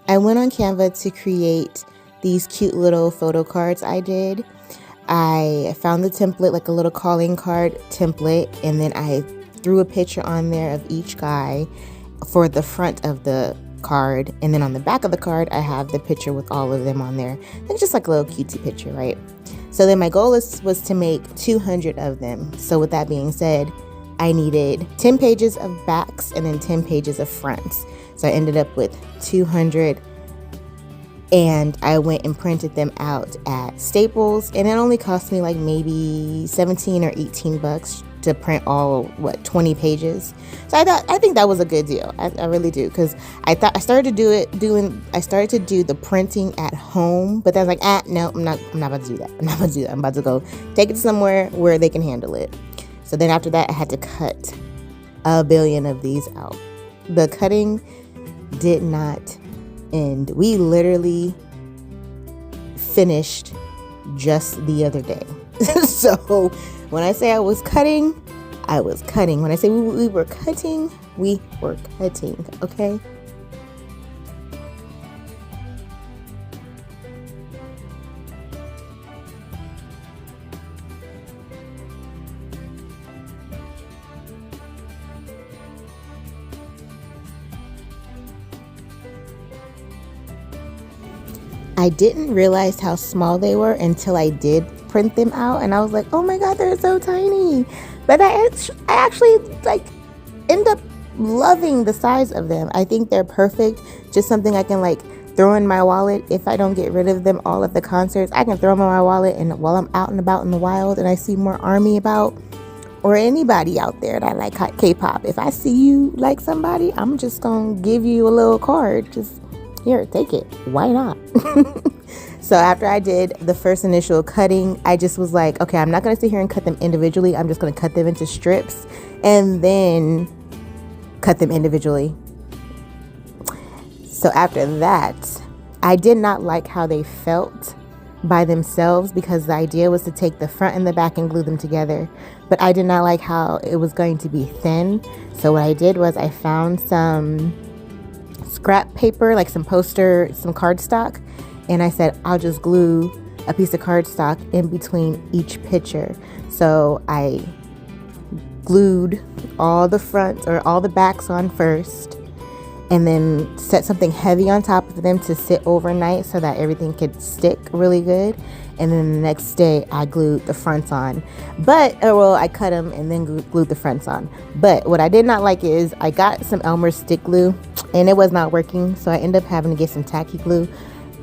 I went on Canva to create these cute little photo cards I did. I found the template, like a little calling card template, and then I threw a picture on there of each guy for the front of the card, and then on the back of the card I have the picture with all of them on there. It's just like a little cutesy picture, right? So then my goal was to make 200 of them. So with that being said, I needed 10 pages of backs and then 10 pages of fronts. So I ended up with 200, and I went and printed them out at Staples, and it only cost me like maybe 17 or 18 bucks to print all 20 pages. So I think that was a good deal. I really do, because I started to do the printing at home, but then I was like, no, I'm not about to do that. I'm about to go take it somewhere where they can handle it. So then after that, I had to cut a billion of these out. The cutting did not end. We literally finished just the other day. So when I say I was cutting, I was cutting. When I say we were cutting, okay? I didn't realize how small they were until I did print them out, and I was like, oh my god, they're so tiny. But I actually like end up loving the size of them. I think they're perfect. Just something I can like throw in my wallet. If I don't get rid of them all at the concerts, I can throw them in my wallet, and while I'm out and about in the wild and I see more ARMY about, or anybody out there that like K-pop, if I see you like somebody, I'm just gonna give you a little card. Just here, take it. Why not? So after I did the first initial cutting, I just was like, okay, I'm not going to sit here and cut them individually. I'm just going to cut them into strips and then cut them individually. So after that, I did not like how they felt by themselves, because the idea was to take the front and the back and glue them together. But I did not like how it was going to be thin. So what I did was I found some scrap paper, like some cardstock, and I said I'll just glue a piece of cardstock in between each picture. So I glued all the fronts or all the backs on first, and then set something heavy on top of them to sit overnight so that everything could stick really good. And then the next day I glued the fronts on, I cut them and then glued the fronts on. But what I did not like is I got some Elmer's stick glue and it was not working, so I ended up having to get some tacky glue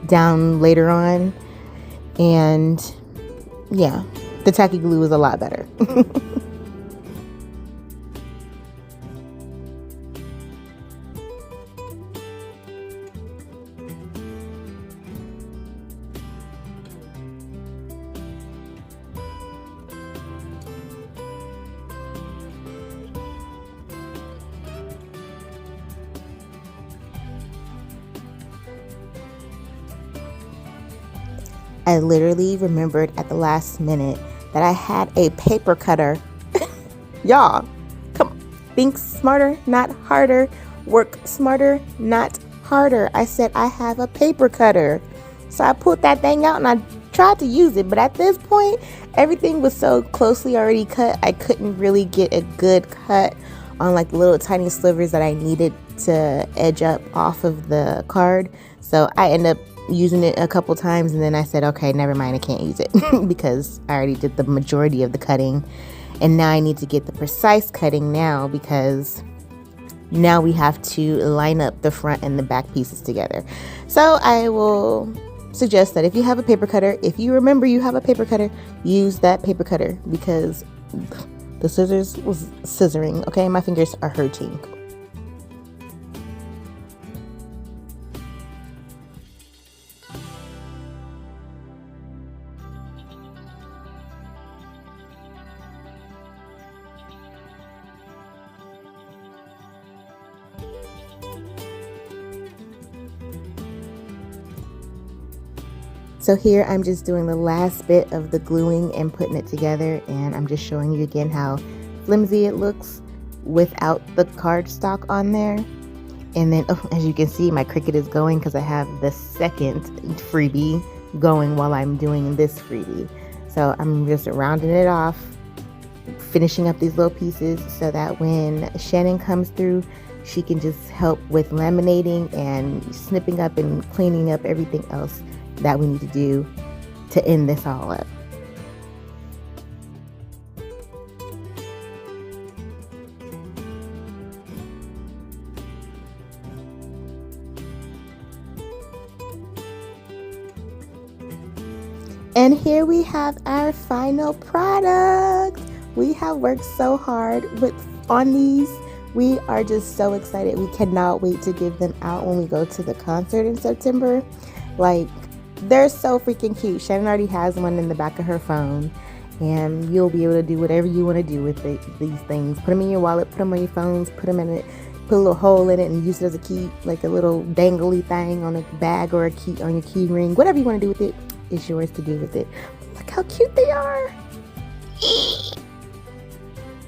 down later on, and yeah, the tacky glue was a lot better. I literally remembered at the last minute that I had a paper cutter. Y'all, come on. Think smarter, not harder. Work smarter, not harder. I said I have a paper cutter. So I pulled that thing out and I tried to use it. But at this point, everything was so closely already cut, I couldn't really get a good cut on like the little tiny slivers that I needed to edge up off of the card. So I ended up using it a couple times, and then I said, okay, never mind, I can't use it because I already did the majority of the cutting, and now I need to get the precise cutting now, because now we have to line up the front and the back pieces together. So I will suggest that if you have a paper cutter, if you remember you have a paper cutter, use that paper cutter, because the scissors was scissoring. Okay, my fingers are hurting. So here I'm just doing the last bit of the gluing and putting it together, and I'm just showing you again how flimsy it looks without the cardstock on there. And then, oh, as you can see, my Cricut is going because I have the second freebie going while I'm doing this freebie. So I'm just rounding it off, finishing up these little pieces so that when Shannon comes through, she can just help with laminating and snipping up and cleaning up everything else that we need to do to end this all up. And here we have our final product. We have worked so hard on these. We are just so excited. We cannot wait to give them out when we go to the concert in September. Like, they're so freaking cute. Shannon already has one in the back of her phone, and you'll be able to do whatever you want to do with these things. Put them in your wallet, put them on your phones, put them in it, put a little hole in it and use it as a key, like a little dangly thing on a bag or a key on your key ring. Whatever you want to do with it is yours to do with it. Look how cute they are.